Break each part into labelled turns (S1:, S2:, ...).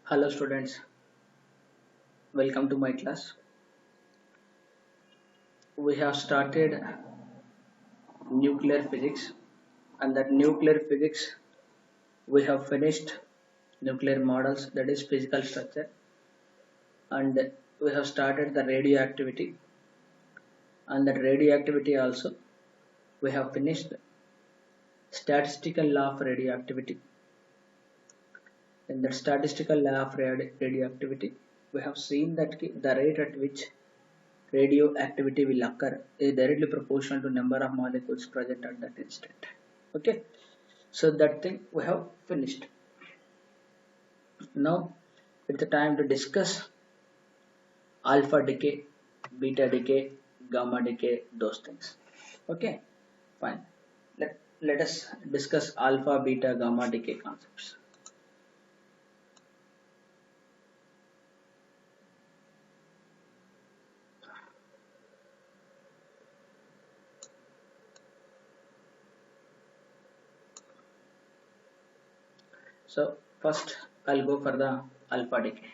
S1: Hello students, welcome to my class. We have started nuclear physics, and that nuclear physics we have finished nuclear models, that is physical structure, and we have started the radioactivity, and that radioactivity also we have finished statistical law of radioactivity. In the statistical law of radioactivity, we have seen that the rate at which radioactivity will occur is directly proportional to number of molecules present at that instant. Okay, so that thing we have finished. Now it's the time to discuss alpha decay, beta decay, gamma decay, those things. Okay, fine. Let us discuss alpha, beta, gamma decay concepts. So first I'll go for the alpha decay.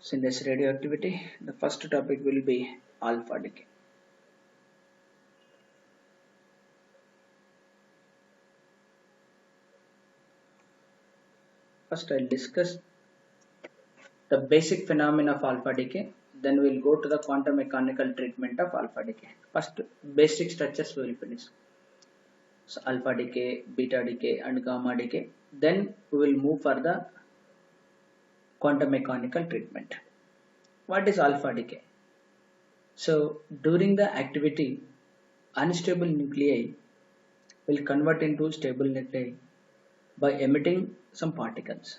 S1: So in this radioactivity, the first topic will be alpha decay. First I'll discuss the basic phenomena of alpha decay, then we'll go to the quantum mechanical treatment of alpha decay. First basic structures we will finish. So alpha decay, beta decay and gamma decay. Then we will move for the quantum mechanical treatment. What is alpha decay? So during the activity, unstable nuclei will convert into stable nuclei by emitting some particles.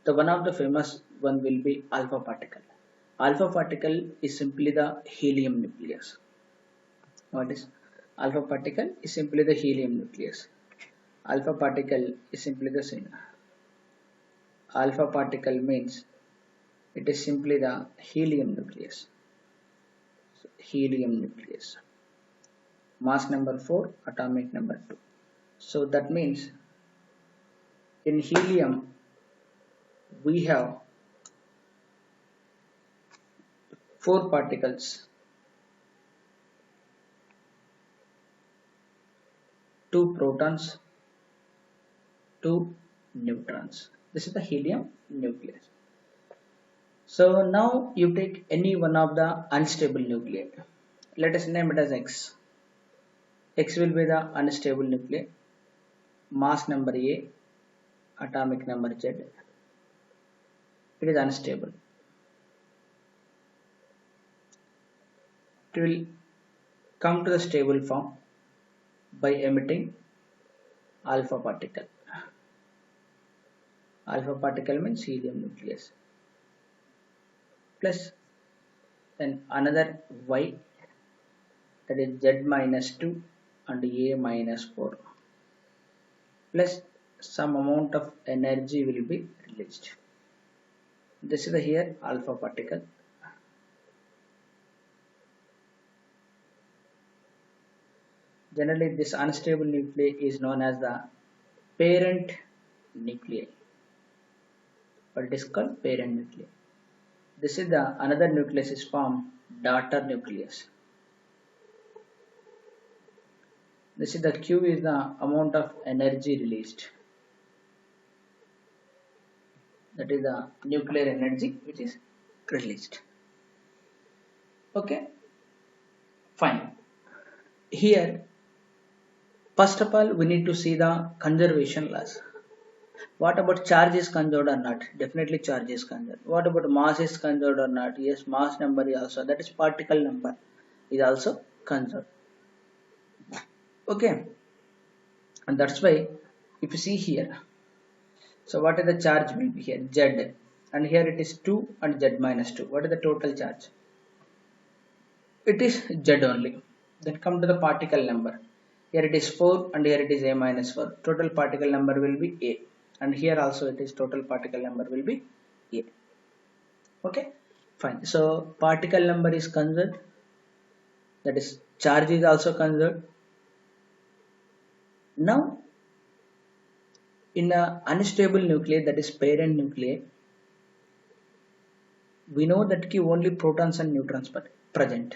S1: The one of the famous one will be alpha particle. Alpha particle is simply the helium nucleus. What is alpha particle? Is simply the helium nucleus. Alpha particle is simply the same. Alpha particle means it is simply the helium nucleus. So, helium nucleus. Mass number 4, atomic number 2. So that means in helium we have 4 particles, 2 protons, 2 neutrons. This is the helium nucleus. So now you take any one of the unstable nuclei. Let us name it as X. X will be the unstable nuclei. Mass number A, atomic number Z. It is unstable. It will come to the stable form by emitting alpha particle. Alpha particle means helium nucleus. Plus then another Y, that is Z minus 2 and A minus 4. Plus some amount of energy will be released. This is the here alpha particle. Generally this unstable nuclei is known as the parent nuclei, but it is called parent nuclei. This is the another nucleus is formed daughter nucleus. This is the Q is the amount of energy released. That is the nuclear energy which is released. Okay, fine. Here, first of all, we need to see the conservation laws. What about charge is conserved or not? Definitely charge is conserved. What about mass is conserved or not? Yes, mass number is also, that is particle number is also conserved. Okay, and that's why if you see here, so what is the charge will be here? Z, and here it is 2 and Z minus 2. What is the total charge? It is Z only. Then come to the particle number. Here it is 4 and here it is A minus 4. Total particle number will be A. And here also it is total particle number will be A. Okay, fine. So particle number is conserved. That is charge is also conserved. Now, in a unstable nuclei, that is parent nuclei, we know that only protons and neutrons present.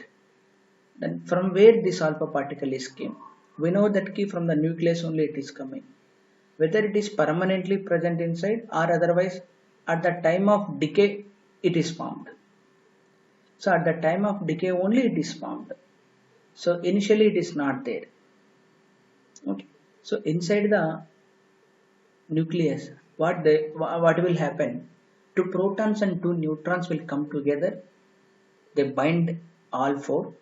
S1: Then from where this alpha particle is came? We know that from the nucleus only it is coming. Whether it is permanently present inside or otherwise at the time of decay it is formed. So at the time of decay only it is formed. So initially it is not there. Okay. So inside the nucleus, what will happen? Two protons and two neutrons will come together. They bind all four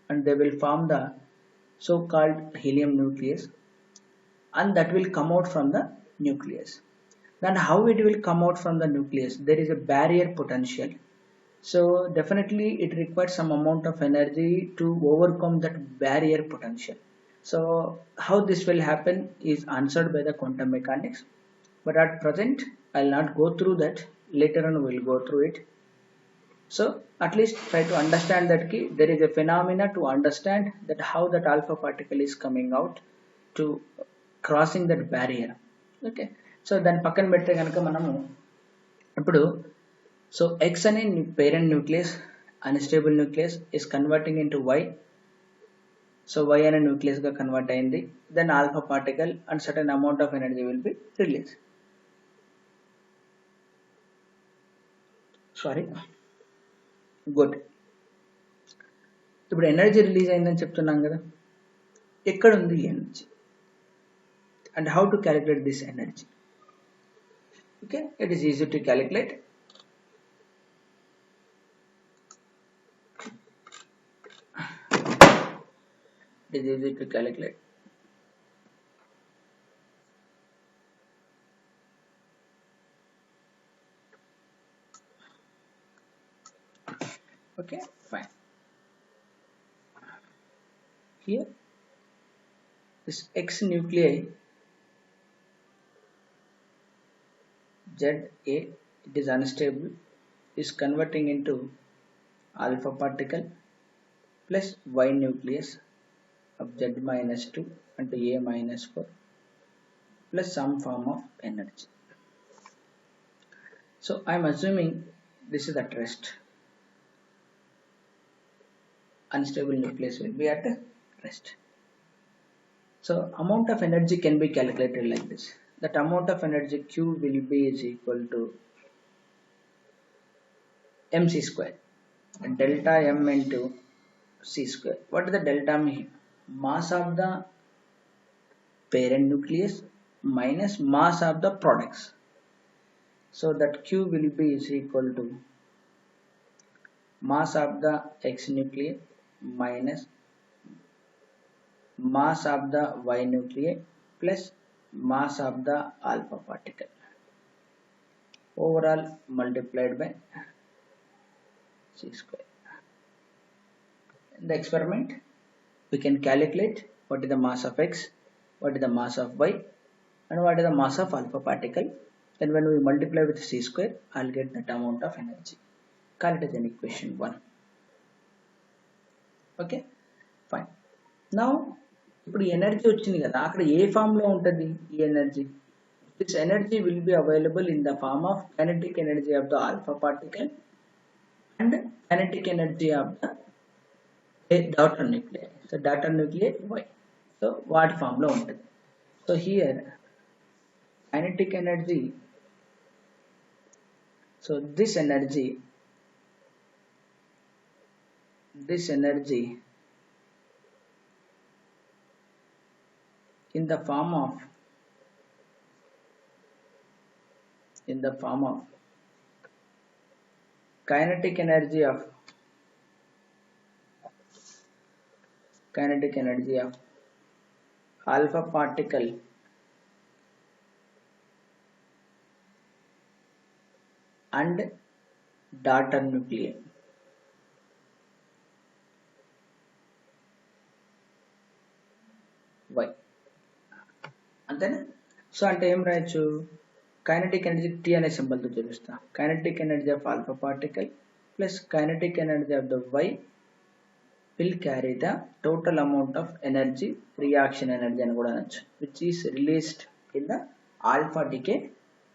S1: and they will form the so-called helium nucleus, and that will come out from the nucleus. Then how it will come out from the nucleus? There is a barrier potential. So definitely it requires some amount of energy to overcome that barrier potential. So how this will happen is answered by the quantum mechanics. But at present I'll not go through that. Later on we'll go through it. So at least try to understand that there is a phenomena to understand that how that alpha particle is coming out to crossing that barrier. Okay. So then పక్కన పెట్టే కనుక మనము ఇప్పుడు so X అనే parent nucleus, unstable nucleus is converting into Y. So Y అనే nucleus గా convert అయింది. Then alpha particle and certain amount of energy will be released. Sorry. Good. ఇప్పుడు ఎనర్జీ రిలీజ్ అయిందని చెప్తున్నాం కదా, ఎక్కడ ఉంది energy and how to calculate this energy? Okay, it is easy to calculate. It is easy to calculate. Okay, fine. Here, this X nuclei ZA, it is unstable, is converting into alpha particle plus Y nucleus of Z minus 2 and A minus 4 plus some form of energy. So I am assuming this is at rest. Unstable nucleus will be at rest. So amount of energy can be calculated like this. That amount of energy Q will be is equal to mc square, delta m into c square. What is the delta mean? Mass of the parent nucleus minus mass of the products. So that Q will be is equal to mass of the X nuclei minus mass of the Y nuclei plus mass of the alpha particle overall multiplied by c square. In the experiment we can calculate what is the mass of X, what is the mass of Y, and what is the mass of alpha particle. Then when we multiply with c square, I'll get that amount of energy. Call it as an equation 1. Okay, fine. Now ఇప్పుడు energy వచ్చింది కదా, అక్కడ ఏ form లో ఉంటుంది ఈ energy? This energy will be available in the form of kinetic energy of the alpha particle and kinetic energy of the daughter nuclei. So daughter nuclei Y. So వాటి form లో ఉంటుంది. So here kinetic energy, so this energy in the form of kinetic energy of alpha particle and daughter nuclei. Y. అంతేనా? So అంటే ఏం రాయొచ్చు? Kinetic energy T అనే సింబల్తో చూపిస్తా. Kinetic energy of alpha particle plus kinetic energy of the Y will carry the total amount of energy, reaction energy అని కూడా అనొచ్చు, which is released in the alpha decay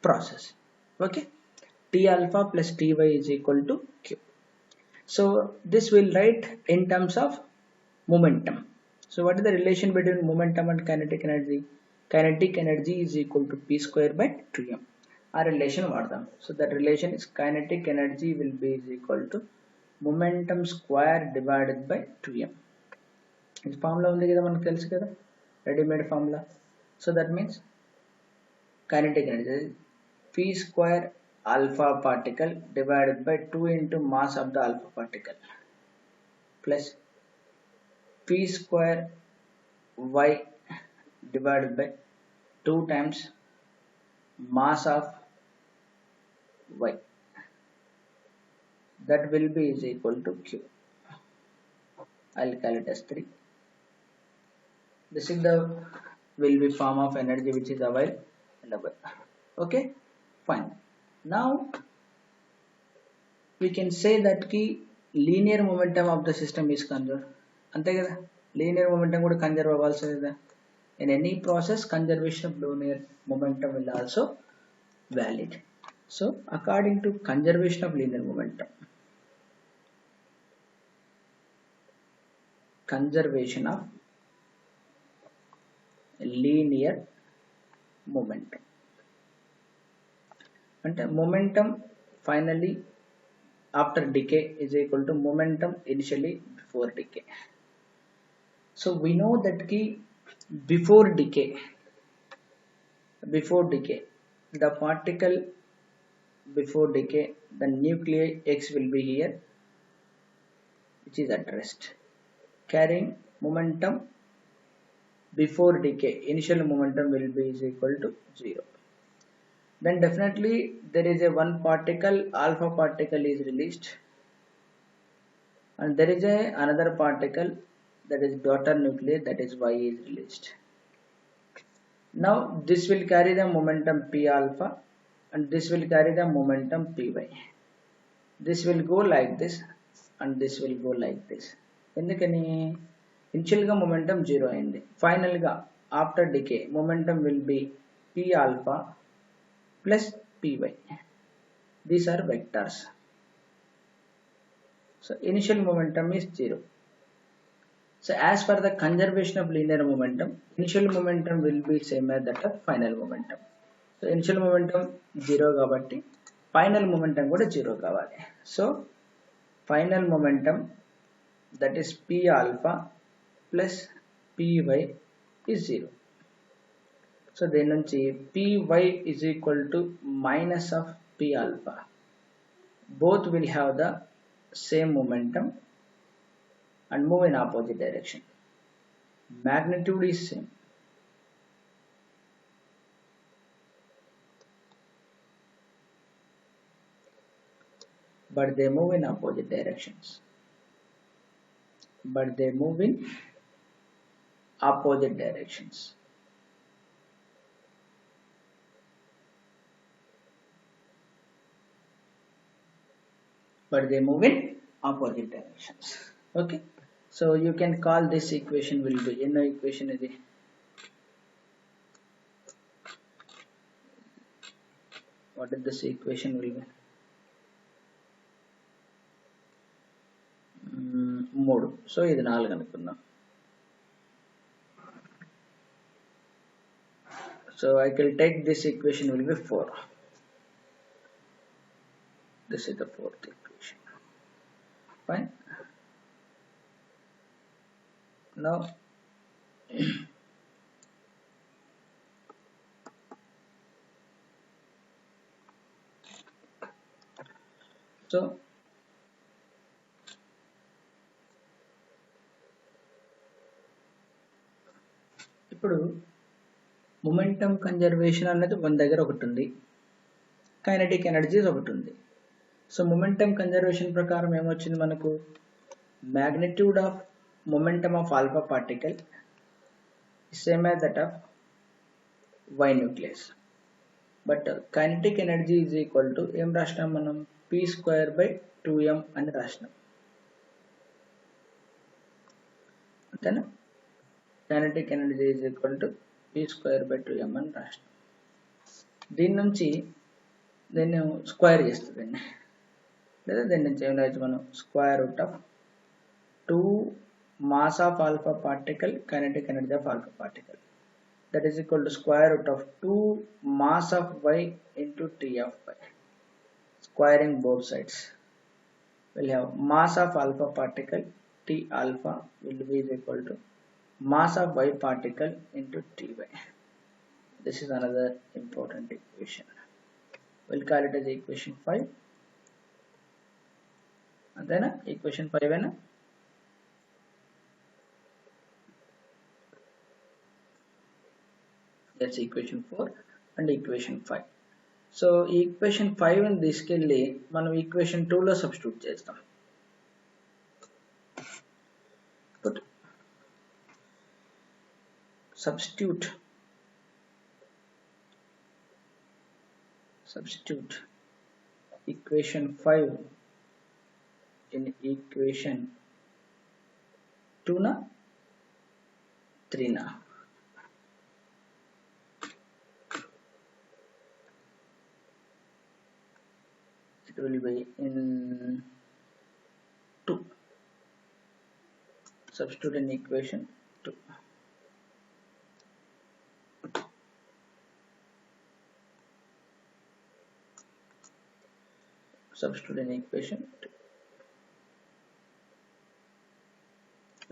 S1: process. Okay, T alpha plus Ty is equal to Q. So this will write in terms of momentum. So what is the relation between momentum and kinetic energy? Kinetic energy is equal to P square by 2m. Our relation vaadam. So that relation is kinetic energy will be is equal to momentum square divided by 2m. This formula undi kada manaku telusu kada, ready made formula. So that means kinetic energy P square alpha particle divided by 2 into mass of the alpha particle plus P square y divided by 2 times mass of y, that will be is equal to Q. I'll call it as 3. This is the will be form of energy which is available. Okay, fine. Now we can say that ki linear momentum of the system is conserved. Ante kada, linear momentum kuda conserve avvalsi kada. In any process, conservation of linear momentum will also valid. So according to conservation of linear momentum, conservation of linear momentum, and momentum finally after decay is equal to momentum initially before decay. So we know that key before decay, the particle before decay, the nuclei X will be here, which is at rest, carrying momentum before decay. Initial momentum will be is equal to 0. Then definitely there is a one particle, alpha particle is released, and there is a another particle, that is daughter nucleus, that is Y is released. Now this will carry the momentum P alpha and this will carry the momentum Py. This will go like this and this will go like this. Endukani initial ga momentum 0 ayindi, final ga after decay momentum will be P alpha plus Py. These are vectors. So initial momentum is 0. So as per the conservation of linear momentum, initial momentum will be same as that of final momentum. So initial momentum 0 kabatti final momentum kuda 0 kavali. So final momentum, that is P alpha plus Py is 0. So then nunchi Py is equal to minus of P alpha. Both will have the same momentum and move in opposite direction. Magnitude is same. But they move in opposite directions. Okay. So you can call this equation will be in equation is what is this equation will be 3. So ఇది 4 అనుకుందాం. So I can take this equation will be 4. This is the 4th equation. Fine. Now so ఇప్పుడు momentum conservation అనేది మన దగ్గర ఒకటి ఉంది, kinetic energies ఒకటి ఉంది. సో momentum conservation ప్రకారం ఏమొచ్చింది మనకు, magnitude of momentum of alpha particle is same as that of Y nucleus, but kinetic energy is equal to ఏం రాసినాం మనం, P square by 2m అని రాసినాం. then kinetic energy is equal to p square by 2m అని రాష్ట్రం. దీని నుంచి దీన్ని square చేస్తుంది లేదా దీని నుంచి ఏం రాయొచ్చు మనం square root of 2 mass of alpha particle kinetic energy of alpha particle, that is equal to square root of 2 mass of y into t of y. Squaring both sides, we'll have mass of alpha particle t alpha will be is equal to mass of y particle into ty. This is another important equation. We'll call it as equation 5. And then equation 5 and that's equation 4 and equation 5. So equation 5 and తీసుకెళ్ళి మనం equation 2 లో substitute చేస్తాం. Put substitute equation 5 in equation 2 na 3 na. It will be in 2. Substitute in equation 2. Substitute in equation 2.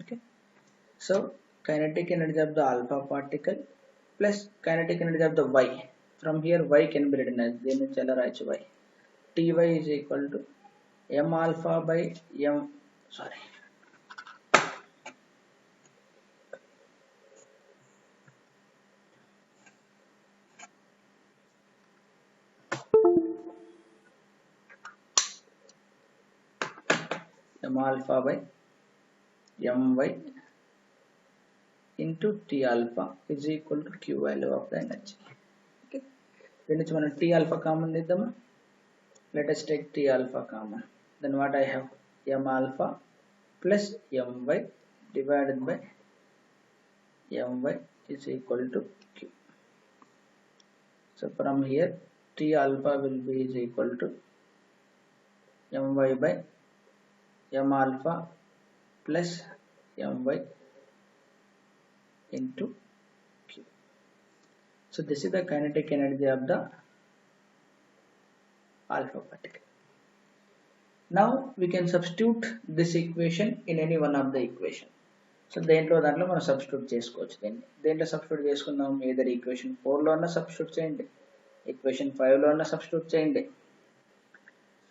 S1: Okay. So kinetic energy of the alpha particle plus kinetic energy of the y. From here y can be written as then chala raichu y. Ty is equal to m alpha by m m alpha by my into t alpha is equal to q value of the energy. Okay, then it's one t alpha common didama. Let us take t alpha common. Then what I have m alpha plus my divided by my is equal to q. So from here t alpha will be is equal to my by m alpha plus my into q. So this is the kinetic energy of the alpha particle. Now we can substitute this equation in any one of the equation. So దేంట్లో దాంట్లో మనం substitute చేసుకోవచ్చు. దేంట్లో substitute చేసుకుందాం, either equation 4 లో అన్న substitute చేయండి, equation 5 లో అన్న సబ్స్టిట్యూట్ చేయండి.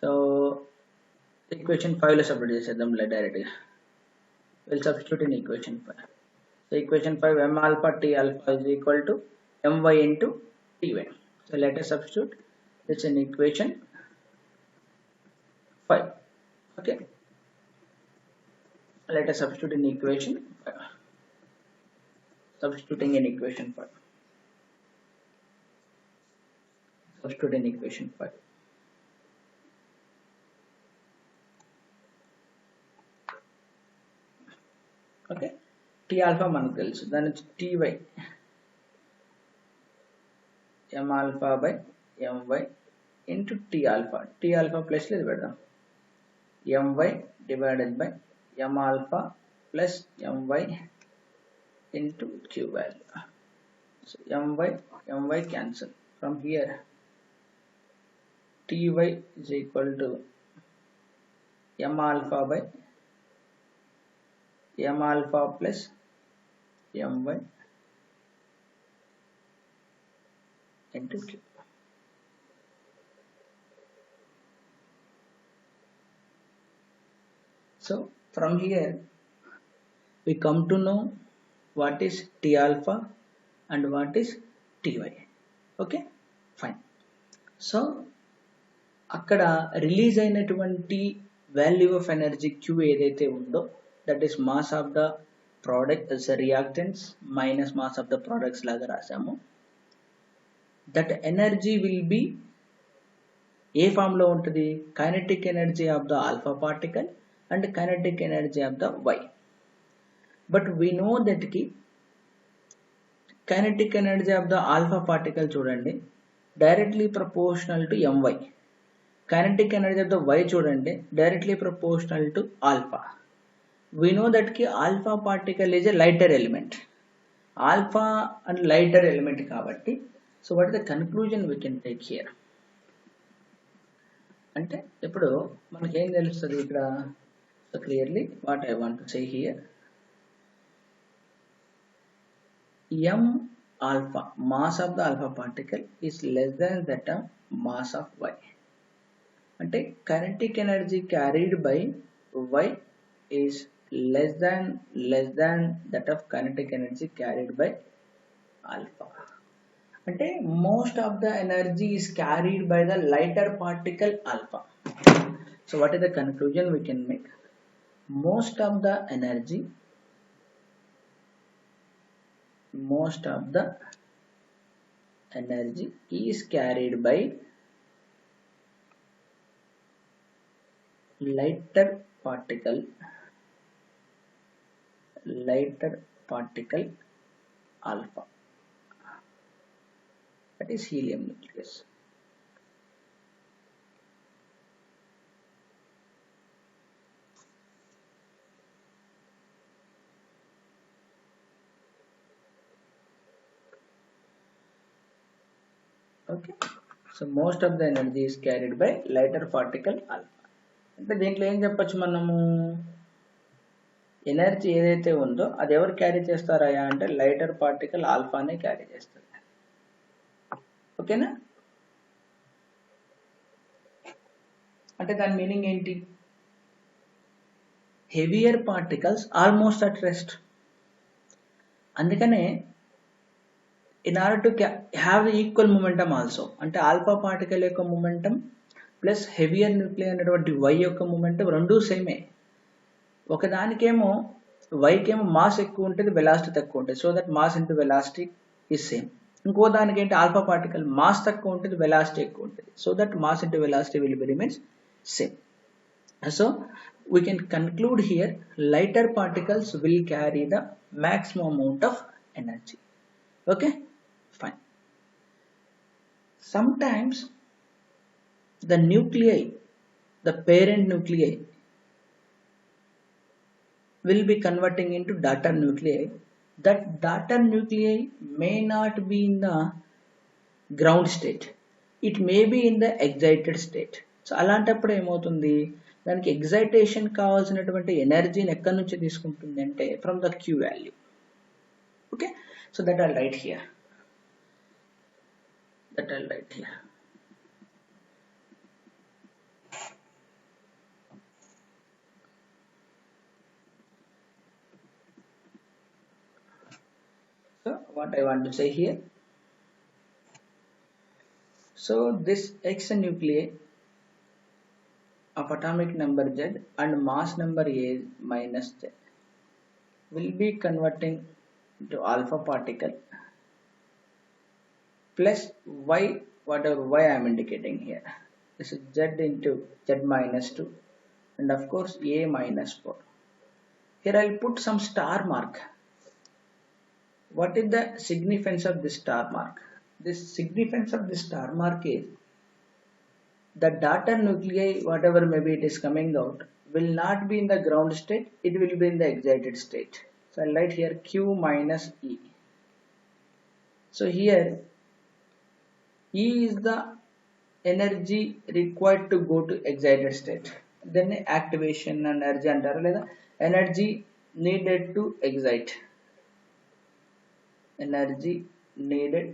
S1: సో equation 5 లో సబ్స్టిట్యూట్ చేసేద్దాం డైరెక్ట్ గా. We'll substitute in equation 5. So equation 5 m alpha t alpha is equal to my into ty. So let us substitute. It's an equation 5. Okay, let us substitute in equation 5. Substituting in equation 5. Substitute in equation 5. Okay, t alpha మనకు తెలుసు, దాని నుంచి ty m alpha by my into t alpha. T alpha plus లేదు పెడదాం, my divided by m alpha plus my into q value. So my cancel. From here ty is equal to m alpha by m alpha plus my into q. So from here we come to know what is t alpha and what is ty. Okay, fine. So అక్కడ release అయినటువంటి value of energy q ఏదైతే ఉందో, that is mass of the product as a reactants minus mass of the products లాగా రాసాము. That energy will be ఏ form లో ఉంటుంది, kinetic energy of the alpha particle and kinetic energy of the y. But we know that kinetic energy of the alpha particle చూడండి directly proportional to my. Kinetic energy of the y చూడండి directly proportional to alpha. We know that alpha particle is a lighter element. Alpha and lighter element కాబట్టి, so what is the conclusion we can take here? అంటే ఇప్పుడు మనకి ఏం తెలుస్తుంది ఇక్కడ? So clearly what I want to say here, m alpha, mass of the alpha particle, is less than that of mass of y. అంటే kinetic energy carried by y is less than that of kinetic energy carried by alpha. అంటే most of the energy is carried by the lighter particle alpha. So what is the conclusion we can make? Most of the energy is carried by lighter particle alpha, that is helium nucleus. Okay, so most of the energy is carried by lighter particle alpha. అంటే దీంట్లో ఏం చెప్పొచ్చు మనము? Energy ఏదైతే ఉందో అది ఎవరు carry చేస్తారయా అంటే లైటర్ పార్టికల్ ఆల్ఫానే క్యారీ చేస్తుంది. ఓకేనా? అంటే దాని మీనింగ్ ఏంటి? Heavier particles almost at rest. అందుకనే in order to have the equal momentum also, అంటే ఆల్ఫా పార్టికల్ యొక్క మొమెంటం ప్లస్ హెవియర్ న్యూక్లియర్ అనేటువంటి y యొక్క మొమెంటం రెండు సేమే. ఒకదానికేమో వైకేమో మాస్ ఎక్కువ ఉంటుంది, వెలాసిటీ తక్కువ ఉంటుంది, so that mass into velocity is same. ఇంకో దానికి ఏంటి? ఆల్ఫా పార్టికల్ మాస్ తక్కువ ఉంటుంది, వెలాసిటీ ఎక్కువ ఉంటుంది, so that mass into velocity will be remains same. So we can conclude here lighter particles will carry the maximum amount of energy. Okay, fine. Sometimes the nuclei, the parent nuclei, will be converting into daughter nuclei. That daughter nuclei may not be in the ground state, it may be in the excited state. So అలాంటప్పుడు ఏమవుతుంది? దానికి excitation కావాల్సినటువంటి ఎనర్జీని ఎక్కడి నుంచి తీసుకుంటుంది అంటే from the Q value. Okay, so that I'll write here. So what I want to say here, so this X nuclei of atomic number Z and mass number A minus Z will be converting to alpha particle plus Y, whatever Y I am indicating here. This is Z into Z minus 2 and of course A minus 4. Here I will put some star mark. What is the significance of this star mark? This significance of this star mark is the daughter nuclei, whatever maybe it is coming out, will not be in the ground state, it will be in the excited state. So I'll write here Q minus E. So here E is the energy required to go to excited state. Then activation energy antaru leda energy needed to excite. Energy needed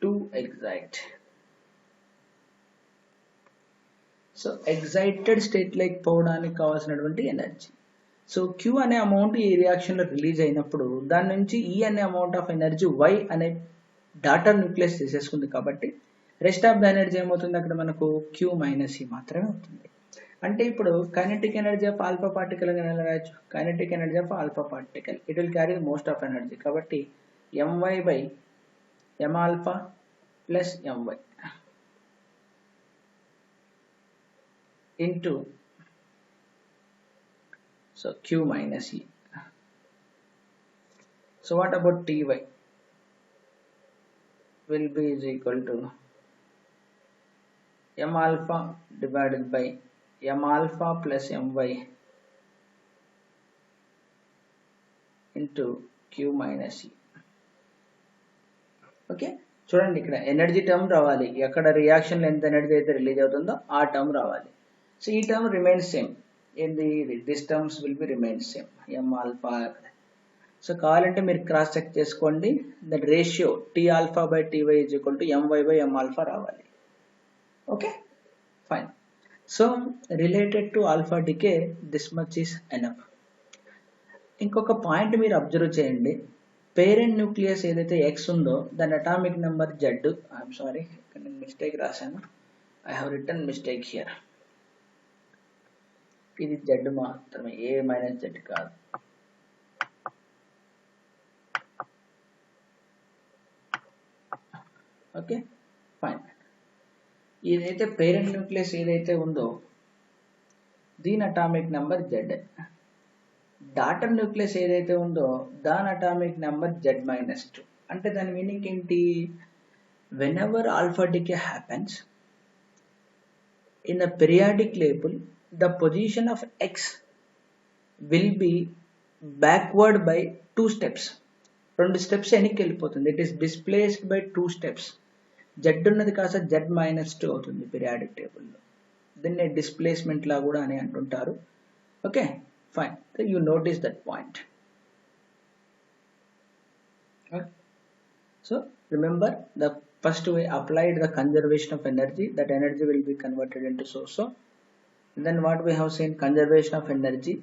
S1: to excite. So excited state like పోవడానికి కావాల్సినటువంటి energy. So Q అనే amount ఈ రియాక్షన్లో release అయినప్పుడు దాని నుంచి ఈ అనే amount of energy why అనే డాటర్ న్యూక్లియస్ తీసేసుకుంది కాబట్టి రెస్ట్ ఆఫ్ ద ఎనర్జీ ఏమవుతుంది అక్కడ మనకు క్యూ మైనస్ ఈ మాత్రమే అవుతుంది. అంటే ఇప్పుడు kinetic energy of alpha particle అని ఎలా రాయొచ్చు? Kinetic energy of alpha particle it will carry most of energy కాబట్టి MY by M alpha plus MY into so Q minus E. So what about Ty? Will be is equal to m alpha divided by m alpha plus my into q minus e. Okay, చూడండి ఇక్కడ energy term రావాలి, ఎక్కడ రియాక్షన్లో ఎంత energy అయితే release అవుతుందో ఆ term రావాలి. So ఈ టర్మ్ రిమైన్స్ సేమ్, ఏంది this terms will be remains same M alpha. So కావాలంటే మీరు క్రాస్ చెక్ చేసుకోండి, that ratio T alpha by TY is equal to MY by M alpha రావాలి. Okay fine. So related to alpha decay this much is enough. ఇంకొక point మీరు observe చేయండి, parent nucleus ఏదైతే X ఉందో దాని atomic number Z. I'm sorry, ఇక్కడ నేను mistake రాశాను, I have return mistake here. ఇది జెడ్ మాత్రమే, ఏ మైనస్ జెడ్ కాదు. Okay fine. ఏదైతే పేరెంట్ న్యూక్లియస్ ఏదైతే ఉందో దీని atomic number Z. Daughter nucleus ఏదైతే ఉందో దాని అటామిక్ నెంబర్ Z-2. అంటే దాని మీనింగ్ ఏంటి? Whenever alpha decay happens in the periodic table the position of X will be backward by 2 steps. 2 steps వెనక్కి వెళ్ళిపోతుంది. It is displaced by 2 steps. Z ఉన్నది కాస్త Z-2 అవుతుంది పీరియాడిక్ టేబుల్లో. దీన్ని డిస్ప్లేస్మెంట్ లా కూడా అని అంటుంటారు. Okay fine. So you notice that point. Okay. So remember, the first way applied the conservation of energy, that energy will be converted into so. Then what we have seen, conservation of energy,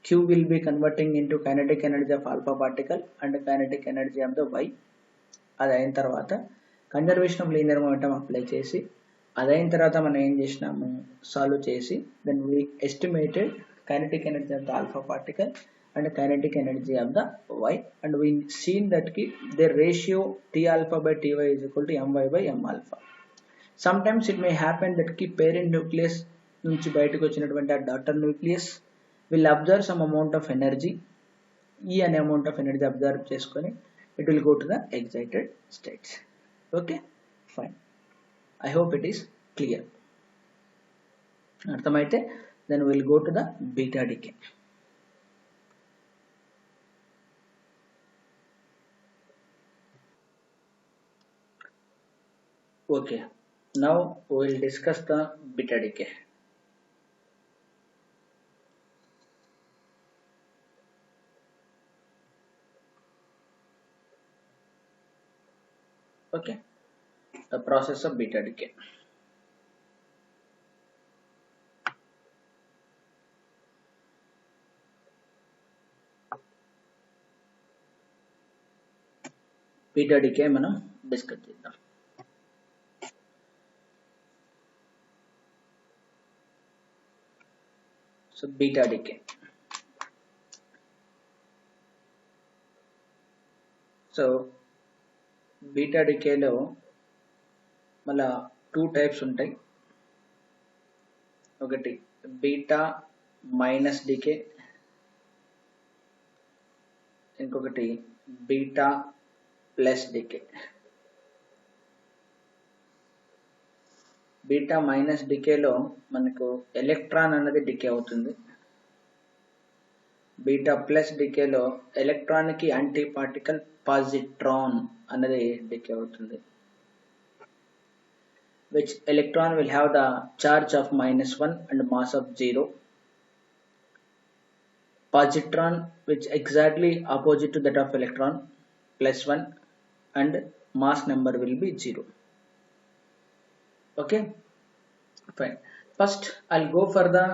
S1: Q will be converting into kinetic energy of alpha particle and kinetic energy of the Y. అదైన తర్వాత conservation of linear momentum apply చేసి అదైన తర్వాత మనం ఏం చేసినాము, solve చేసి then we estimated kinetic energy of the alpha particle and kinetic energy of the Y, and we seen that their ratio T alpha by Ty is equal to my by m alpha. Sometimes it may happen that parent nucleus నుంచి బయటకు వచ్చినటువంటి ఆ daughter nucleus will absorb some amount of energy. ఈ అనే amount of energy observe చేసుకొని it will go to the excited states. Okay fine, I hope it is clear. అర్థమైతే then we'll go to the beta decay. Okay, now we'll discuss the beta decay. Okay, the process of beta decay. Beta decay మనం discuss చేద్దాం. So beta decay, so beta డికేలో మళ్ళా 2 types ఉంటాయి. ఒకటి beta minus decay, ఇంకొకటి beta plus decay. Beta minus డికేలో మనకు electron అనేది డికే అవుతుంది. బీటా ప్లస్ డికేలో ఎలక్ట్రాన్కి యాంటీ పార్టికల్ పాజిట్రాన్ అనేది డికే అవుతుంది. which electron will have the charge of -1 and mass of 0. Positron, which exactly opposite to that of electron, +1 and mass number will be 0. Okay fine. First I'll go for the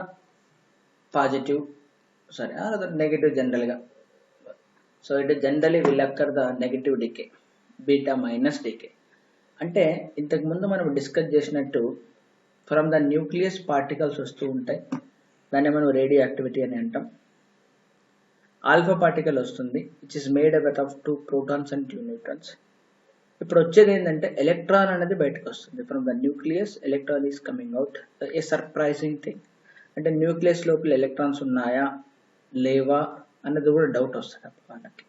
S1: positive, sorry, or the negative generally. So it generally will occur the negative decay, beta minus decay. అంటే ఇంతకు ముందు మనం discuss చేసినట్టు from the nucleus particles వస్తూ ఉంటాయి, దాన్ని మనం radio activity అని అంటాం. ఆల్ఫా పార్టికల్ వస్తుంది, which is made up of 2 protons and 2 neutrons. ఇప్పుడు వచ్చేది ఏంటంటే ఎలక్ట్రాన్ అనేది బయటకు వస్తుంది. From the nucleus electron is coming out. A surprising thing, అంటే న్యూక్లియస్ లోపల ఎలక్ట్రాన్స్ ఉన్నాయా లేవా అన్నది కూడా డౌట్ వస్తుంది వాళ్ళకి.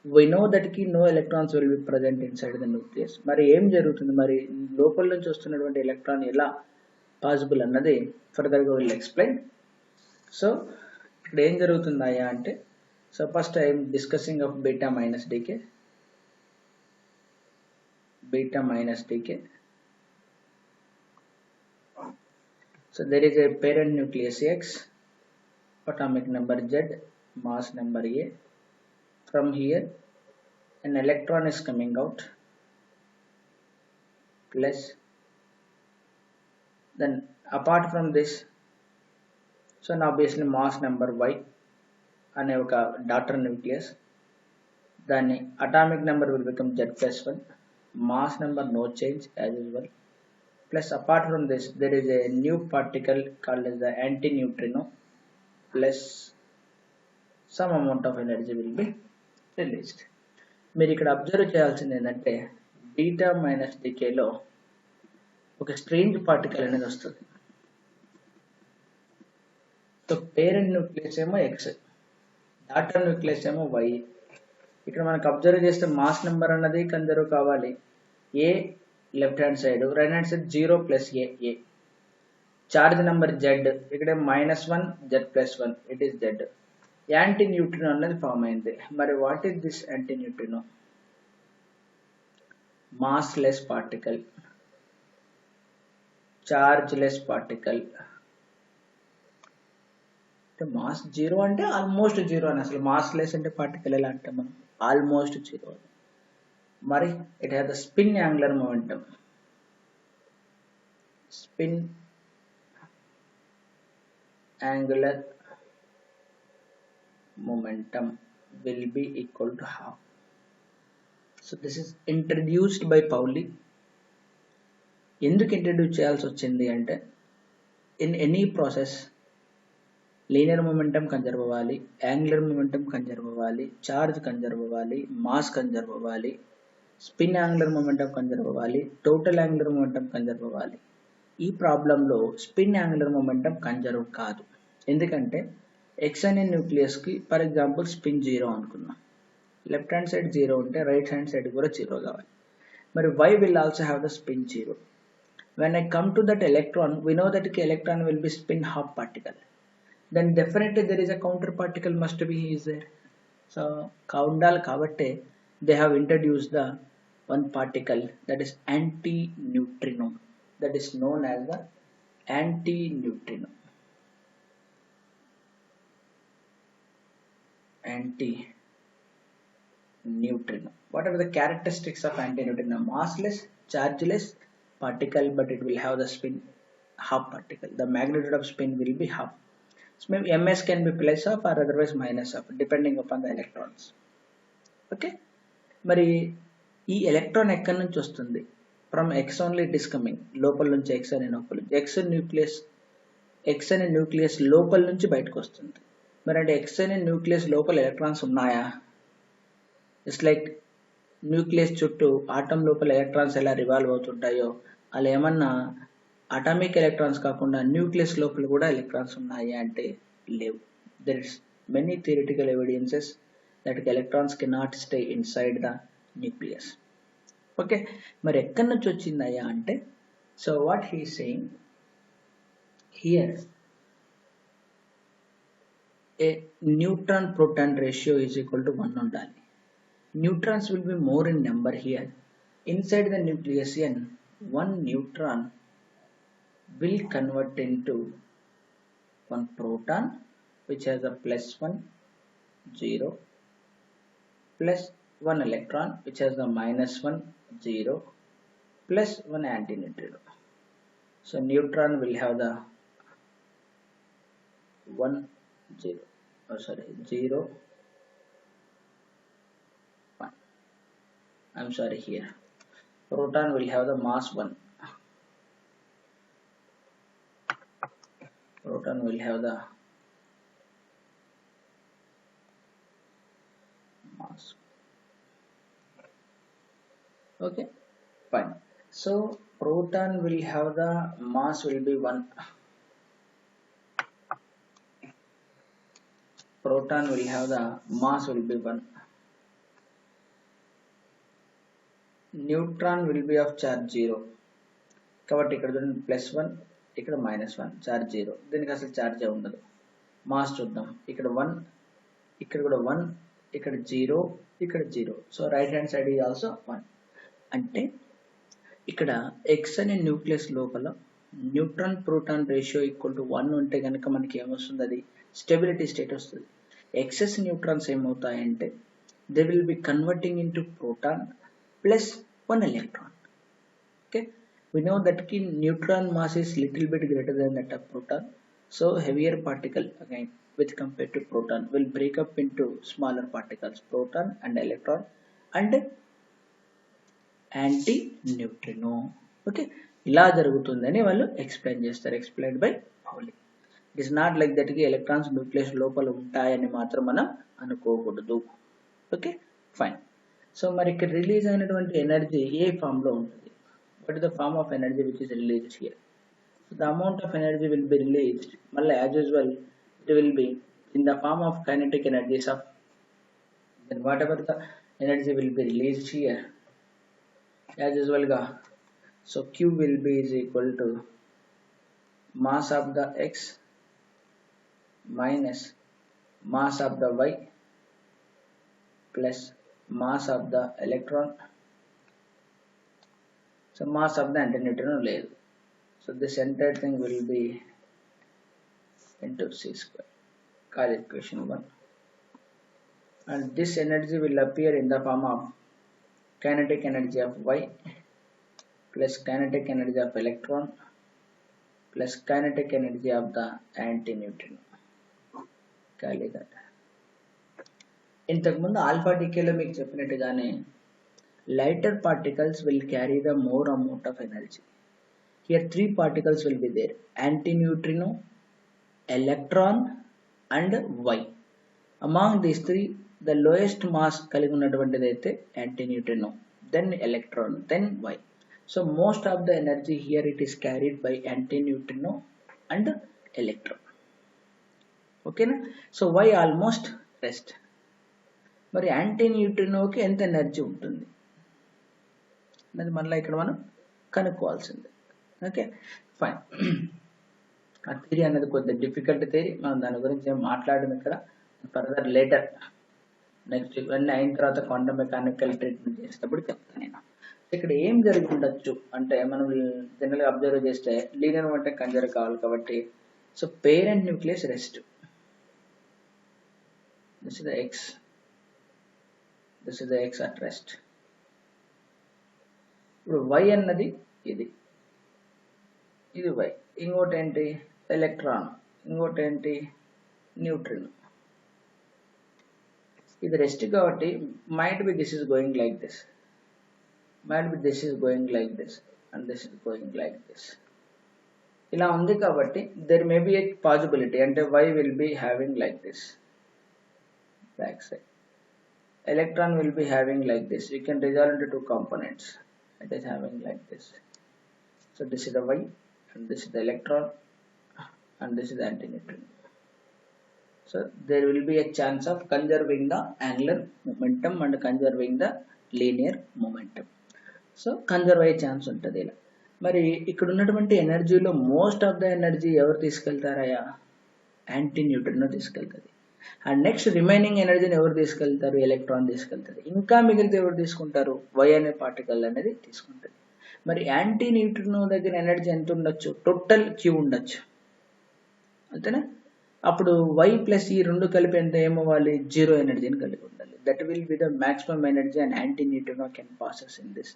S1: we know that ki no electrons will be present inside the nucleus. మరి ఏం జరుగుతుంది, మరి లోపల నుంచి వస్తున్నటువంటి ఎలక్ట్రాన్ ఎలా పాసిబుల్ అన్నది ఫర్దర్గా విల్ ఎక్స్ప్లెయిన్. సో ఇక్కడ ఏం జరుగుతుందాయా అంటే, so first I'm discussing of beta minus decay. Beta minus decay. So there is a parent nucleus X, atomic number Z, mass number A. From here an electron is coming out, plus then apart from this, so now obviously mass number Y అనే ఒక daughter nucleus, దాని atomic number will become Z plus 1, mass number no change as usual, plus apart from this there is a new particle called as the antineutrino, plus some amount of energy will be released. మీరు ఇక్కడ observe చేయాల్సింది ఏంటంటే beta minus డికేలో ఒక strange particle అనేది వస్తుంది. So parent nucleus ఏమో X, daughter nucleus ఏమో Y. ఇక్కడ మనకు అబ్జర్వ్ చేస్తే మాస్ నెంబర్ అన్నది కన్జర్వ్ కావాలి. A left hand side, right hand side 0 plus A. Charge number Z, ఇక్కడ -1 Z plus 1, it is Z. Antineutrino అనేది ఫామ్ అయింది. మరి what is this antineutrino? Massless particle, chargeless particle. Mass 0 అంటే almost 0 అని, అసలు mass less అంటే particle ఎలా అంటే మనం ఆల్మోస్ట్ 0. మరి it has the spin angular momentum. Spin angular momentum will be equal to half. So this is introduced by Pauli. ఎందుకు introduce చేయాల్సి వచ్చింది అంటే, in any process linear momentum conserve అవ్వాలి, యాంగులర్ మొమెంటం కన్జర్వ్ అవ్వాలి, charge conserve అవ్వాలి, mass conserve అవ్వాలి, spin angular momentum conserve అవ్వాలి, total angular momentum conserve అవ్వాలి. ఈ ప్రాబ్లంలో స్పిన్ యాంగులర్ మొమెంటం కన్జర్వ్ కాదు. ఎందుకంటే ఎక్స్ అనే న్యూక్లియస్కి ఫర్ ఎగ్జాంపుల్ స్పిన్ 0 అనుకున్నాం, లెఫ్ట్ హ్యాండ్ సైడ్ 0 ఉంటే రైట్ హ్యాండ్ సైడ్ కూడా 0 కావాలి. మరి Y will also have the spin 0. When I come to that electron, we know that the electron will be spin half particle. Then definitely there is a counter particle must be is there. So kaundal kabate they have introduced the one particle that is anti-neutrino, that is known as the anti-neutrino. Anti-neutrino. What are the characteristics of anti-neutrino? Massless, chargeless particle, but it will have the spin half particle. The magnitude of spin will be half. So maybe ms can be plus of or otherwise minus of depending upon the electrons. Okay, మరి ఈ electron ఎక్కడి నుంచి వస్తుంది? From X only it is coming, లోపల నుంచి X అనే లోపల X అనే న్యూక్లియస్ లోపల నుంచి బయటకు వస్తుంది. మరి అంటే ఎక్స్ అనే న్యూక్లియస్ లోపల ఎలక్ట్రాన్స్ ఉన్నాయా? ఇట్స్ లైక్ న్యూక్లియస్ చుట్టూ ఆటం లోపల ఎలక్ట్రాన్స్ ఎలా రివాల్వ్ అవుతుంటాయో అలా ఏమన్నా అటామిక్ ఎలక్ట్రాన్స్ కాకుండా న్యూక్లియస్ లోపల కూడా ఎలక్ట్రాన్స్ ఉన్నాయి అంటే లేవు. There is many theoretical evidences that electrons cannot stay inside the nucleus. Okay, మరి ఎక్కడి నుంచి వచ్చిందయ్యా అంటే, so what he saying here, a neutron proton ratio is equal to 1 ఉండాలి. Neutrons will be more in number here. Inside the nucleus N, one neutron will convert into one proton which has a +1 0, plus one electron which has a -1 0, plus one antineutrino. So neutron will have the 0 I'm sorry, here proton will have the mass 1. Proton will have the mass. Okay, fine. So proton will have the mass will be 1. Proton will have the mass will be 1. neutron will be of charge 0 కాబట్టి ఇక్కడ చూడండి +1 ఇక్కడ -1 charge 0 దీనికి అసలు charge ఉండదు mass చూద్దాం ఇక్కడ 1 ఇక్కడ కూడా 1 ఇక్కడ 0 ఇక్కడ 0 so right hand side is also 1 అంటే ఇక్కడ x అనే న్యూక్లియస్ లోపల neutron proton ratio equal to 1 ఉంటే కనుక మనకి ఏమొస్తుంది అది స్టెబిలిటీ స్టేట్ వస్తుంది ఎక్సెస్ న్యూట్రాన్స్ ఏమవుతాయంటే they will be converting into proton plus 1 electron okay we know that neutron mass is little bit greater than that of proton so heavier particle again with compared to proton will break up into smaller particles proton and electron and anti neutrino okay ఇలా జరుగుతుందని వాళ్ళు explain చేస్తారు explained by Pauli it is not like that కి electrons nucleus లోపల ఉంటాయని మాత్రం మనం అనుకోకూడదు ఓకే ఫైన్ సో మరి ఇక్కడ రిలీజ్ అయినటువంటి ఎనర్జీ ఏ ఫామ్ లో ఉంటుంది what is the form of energy which is released here so the amount of energy will be released malla as usual it will be in the form of kinetic energies of then whatever the energy will be released here as usual ga so q will be is equal to mass of the x minus mass of the y plus mass of the electron so mass of the antineutrino లేదు so this entire thing will be into c square call equation 1 and this energy will appear in the form of kinetic energy of y plus kinetic energy of electron plus kinetic energy of the antineutrino call that ఇంతకు ముందు alpha డికేలో మీకు చెప్పినట్టుగానే lighter particles will carry the more amount of energy here three particles will be there antineutrino electron and y among these three the lowest mass కలిగి ఉన్నటువంటిది అయితే antineutrino then electron then y so most of the energy here it is carried by antineutrino and electron okay na so y almost rest మరి యాంటీన్యూట్రినోకి ఎంత energy ఉంటుంది అనేది మళ్ళీ ఇక్కడ మనం కనుక్కోవాల్సిందే ఓకే ఫైన్ ఆ థియరీ అనేది కొద్దిగా డిఫికల్ట్ థియరీ మనం దాని గురించి ఏం మాట్లాడడం ఇక్కడ ఫర్దర్ లేటర్ నెక్స్ట్ ఇవన్నీ అయిన తర్వాత క్వాంటమ్ మెకానికల్ ట్రీట్మెంట్ చేసేటప్పుడు చెప్తాను నేను ఇక్కడ ఏం జరిగి ఉండొచ్చు అంటే మనం జనరల్గా అబ్జర్వ్ చేస్తే లీనియర్ అంటే కన్జర్వ్ కావాలి కాబట్టి so parent nucleus rest this is the X this is the x at rest ఇప్పుడు y అన్నది ఇది y ఇంకోటి ఏంటి ఎలక్ట్రాన్ ఇంకోటి ఏంటి న్యూట్రిన్ ఇది రెస్ట్ కాబట్టి might be this is going like this might be this is going like this and this is going like this ఇలా ఉంది కాబట్టి there may be a possibility అంటే y will be having like this back side electron will be having like this you can resolve into two components it is having like this so this is the y and this is the electron and this is the antineutrino so there will be a chance of conserving the angular momentum and conserving the linear momentum so conserve అయ్యే chance ఉంటుంది ఇలా మరి ఇక్కడ ఉన్నటువంటి ఎనర్జీలో most of the energy ఎవరు తీసుకెళ్తారయ్యా యాంటీన్యూట్రినో తీసుకెళ్తుంది and next remaining ఎనర్జీని ఎవరు తీసుకెళ్తారు ఎలక్ట్రాన్ తీసుకెళ్తారు ఇంకా మిగిలితే ఎవరు తీసుకుంటారు y అనే పార్టికల్ అనేది తీసుకుంటుంది మరి యాంటీ న్యూట్రినో దగ్గర ఎనర్జీ ఎంత ఉండొచ్చు టోటల్ q ఉండొచ్చు అంతేనా అప్పుడు y ప్లస్ ఈ రెండు కలిపి ఎంత ఏమవ్వాలి 0 ఎనర్జీని కలిగి ఉండాలి that will be the maximum energy and anti neutrino can passes in this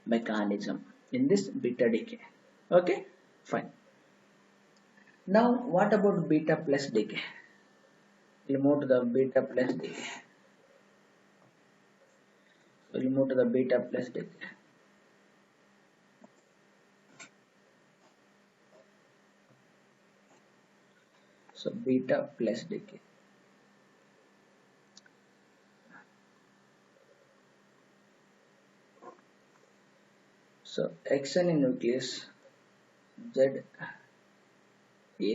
S1: mechanism in this beta decay okay fine now what about beta plus decay we'll move to the beta plus decay we'll move to the beta plus decay so beta plus decay so xn in nucleus Z A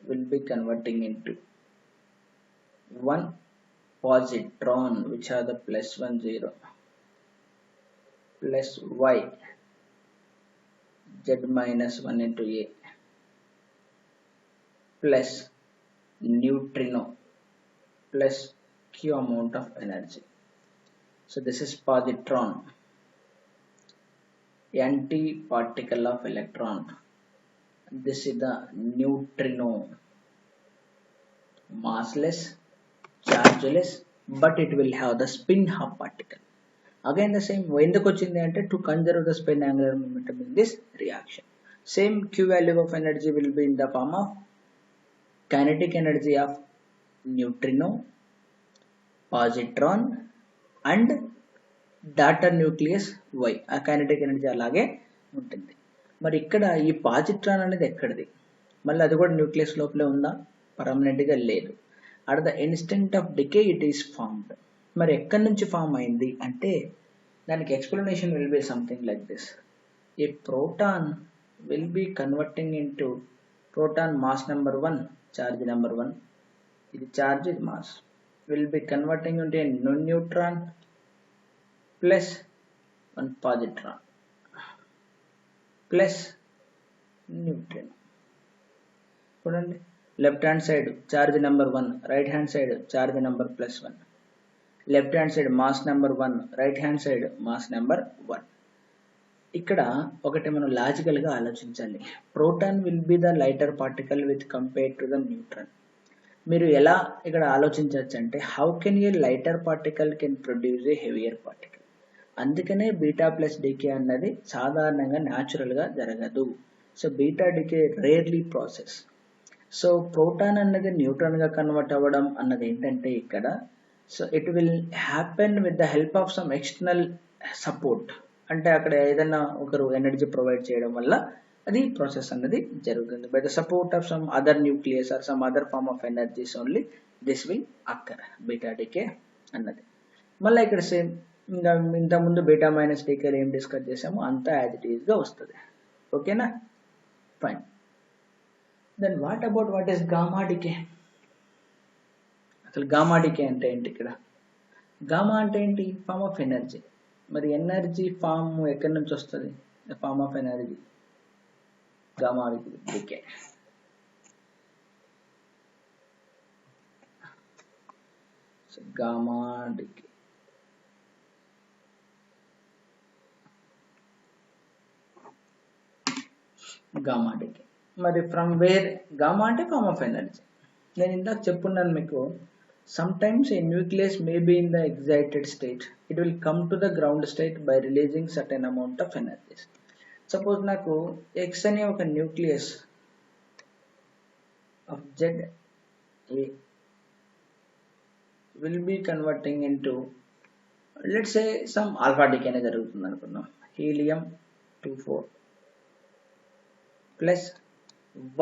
S1: will be converting into one positron which are the +1 0 plus y z minus 1 into a plus neutrino plus q amount of energy. So this is positron, anti-particle of electron. This is the neutrino, massless, chargeless, but it will have the spin half particle. Again the same, ఎందుకు వచ్చింది అంటే to conserve the spin angular momentum in this reaction. Same q value of energy will be in the form of kinetic energy of neutrino, positron and daughter nucleus y. ఆ kinetic energy అలాగే ఉంటుంది. మరి ఇక్కడ ఈ positron అనేది ఎక్కడిది? మళ్ళీ అది కూడా న్యూక్లియస్ లోపలే ఉందా? పర్మనెంట్గా లేదు. At the instant of decay it is formed. మరి ఎక్కడి నుంచి ఫామ్ అయింది అంటే దానికి explanation will be something like this. A proton will be converting into proton mass number 1, charge number 1, ఇది చార్జ్, ఇది mass, will be converting into a neutron plus 1 positron plus neutrino. చూడండి, left hand side charge number 1, right hand side charge number plus 1, left hand side mass number 1, right hand side mass number 1. ఇక్కడ ఒకటి మనం లాజికల్గా ఆలోచించాలి. Proton will be the lighter particle with compare to the neutron. మీరు ఎలా ఇక్కడ ఆలోచించవచ్చు అంటే how can a lighter particle can produce a heavier particle. అందుకనే బీటా ప్లస్ డికే అన్నది సాధారణంగా న్యాచురల్గా జరగదు. So beta decay rarely process. So proton అన్నది న్యూట్రాన్గా కన్వర్ట్ అవ్వడం అన్నది ఏంటంటే ఇక్కడ, so it will happen with the help of some external support. అంటే అక్కడ ఏదైనా ఒకరు ఎనర్జీ ప్రొవైడ్ చేయడం వల్ల అది ప్రాసెస్ అన్నది జరుగుతుంది. By the support of some other nucleus or some other form of energies only this will occur, beta decay అన్నది. మళ్ళీ ఇక్కడ సేమ్ ఇంకా ఇంతకుముందు బీటా మైనస్ డికేలో ఏం డిస్కస్ చేసామో అంతా యాజ్ ఇట్ ఈస్గా వస్తుంది. ఓకేనా, fine. Then what is gamma decay? అసలు గామా డికే అంటే ఏంటి? ఇక్కడ గామా అంటే ఏంటి? Form of energy. మరి ఎనర్జీ ఫామ్ ఎక్కడి నుంచి వస్తుంది? The form of energy gamma decay. So gamma decay, gamma decay. మరి ఫ్రమ్ వేర్? గామా అంటే ఫార్మ్ ఆఫ్ ఎనర్జీ. నేను ఇందాక చెప్పున్నాను మీకు, sometimes a nucleus may be in the excited state. It will come to the ground state by releasing certain amount of energies. Suppose నాకు X అనే ఒక nucleus of Z A will be converting into, let's say, some alpha decay అనే జరుగుతుంది అనుకుందాం. helium 24 plus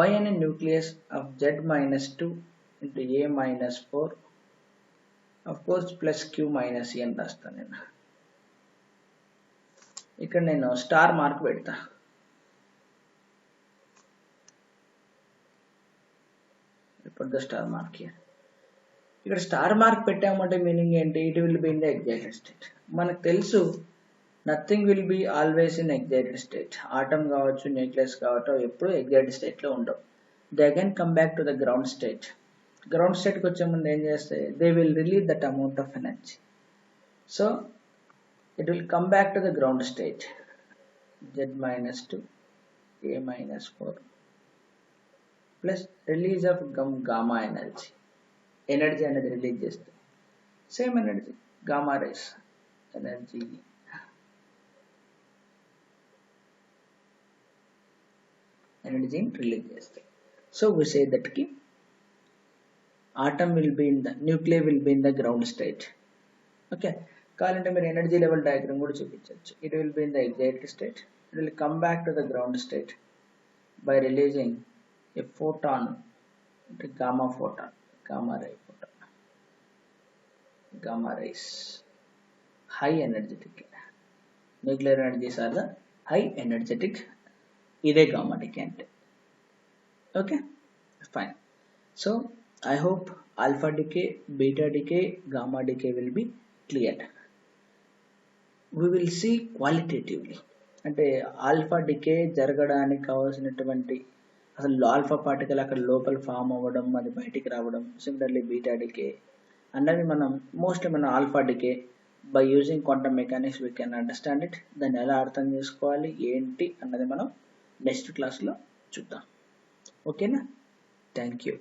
S1: Y అనే nucleus of Z minus 2 into A minus 4, of course plus Q minus E అని రాస్తాను నేను. ఇక్కడ నేను స్టార్ మార్క్ పెడతా. put the star mark here. ఇక్కడ స్టార్ మార్క్ పెట్టామంటే మీనింగ్ ఏంటి? It will be in the excited state. మనకు తెలుసు nothing will be always in excited state. Atom కావచ్చు, న్యూక్లియస్ కావచ్చు, ఎప్పుడు ఎగ్జైటెడ్ స్టేట్లో ఉండవు. They again come back to the ground state. Ground స్టేట్కి వచ్చే ముందు ఏం చేస్తాయి? They will release that amount of energy. So it will come back to the ground state. Z minus 2, A minus 4 plus release of gamma energy. Energy అనేది release చేస్తుంది. Same energy gamma rays ఎనర్జీని release చేస్తాయి. So we say that ki atom will be in the nuclei will be in the ground state. Okay, కావాలంటే మీరు energy level diagram కూడా చూపించవచ్చు. It will be in the excited state. It will come back to the ground state by releasing a photon, అంటే gamma photon, gamma ray photon, gamma rays, high energetic. Nuclear energies are the high energetic. ఇదే gamma decay అంటే. Okay, fine. So I hope alpha decay, beta decay, gamma decay will be cleared. we will see qualitatively. అంటే alpha decay జరగడానికి కావాల్సినటువంటి అసలు alpha particle అక్కడ లోపల form అవ్వడం, అది బయటికి రావడం, సిమిలర్లీ బీటా డికే అన్నది మనం alpha decay by using quantum mechanics we can understand it. దాన్ని ఎలా అర్థం చేసుకోవాలి ఏంటి అన్నది మనం నెక్స్ట్ క్లాస్లో చూద్దాం. ఓకేనా? Thank you.